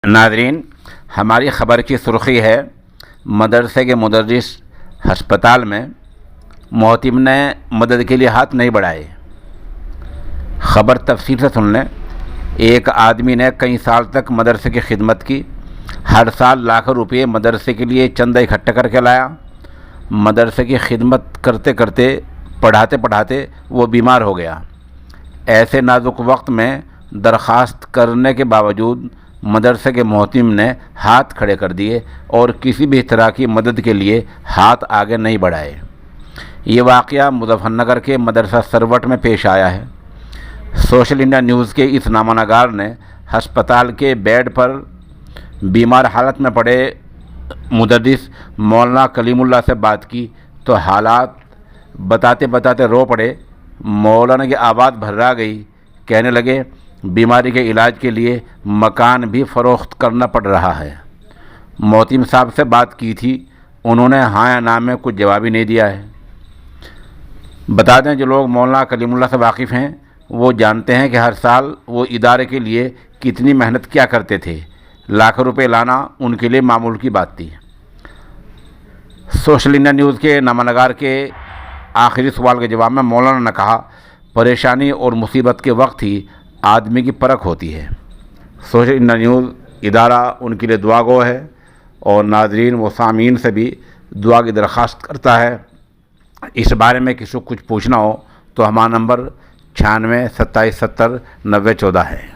ناظرین، ہماری خبر کی سرخی ہے مدرسے کے مدرس ہسپتال میں محتم نے مدد کے لیے ہاتھ نہیں بڑھائے۔ خبر تفصیل سے سن لیں۔ ایک آدمی نے کئی سال تک مدرسے کی خدمت کی، ہر سال لاکھوں روپے مدرسے کے لیے چندہ اکٹھا کر کے لایا۔ مدرسے کی خدمت کرتے کرتے پڑھاتے پڑھاتے وہ بیمار ہو گیا۔ ایسے نازک وقت میں درخواست کرنے کے باوجود مدرسے کے محتم نے ہاتھ کھڑے کر دیے اور کسی بھی طرح کی مدد کے لیے ہاتھ آگے نہیں بڑھائے۔ یہ واقعہ مظفر نگر کے مدرسہ سروٹ میں پیش آیا ہے۔ سوشل انڈیا نیوز کے اس نامہ نگار نے ہسپتال کے بیڈ پر بیمار حالت میں پڑے مدرس مولانا کلیم اللہ سے بات کی تو حالات بتاتے بتاتے رو پڑے۔ مولانا کی آواز بھرا گئی، کہنے لگے بیماری کے علاج کے لیے مکان بھی فروخت کرنا پڑ رہا ہے۔ محتم صاحب سے بات کی تھی، انہوں نے ہاں یا نہ میں کچھ جواب ہی نہیں دیا ہے۔ بتا دیں جو لوگ مولانا کلیم اللہ سے واقف ہیں وہ جانتے ہیں کہ ہر سال وہ ادارے کے لیے کتنی محنت کیا کرتے تھے۔ لاکھوں روپے لانا ان کے لیے معمول کی بات تھی۔ سوشل انڈیا نیوز کے نامہ نگار کے آخری سوال کے جواب میں مولانا نے کہا، پریشانی اور مصیبت کے وقت ہی آدمی کی پرکھ ہوتی ہے۔ سوشل انڈیا نیوز ادارہ ان کے لیے دعا گو ہے اور ناظرین و سامعین سے بھی دعا کی درخواست کرتا ہے۔ اس بارے میں کسی کو کچھ پوچھنا ہو تو ہمارا نمبر 96 27 70 90 14 ہے۔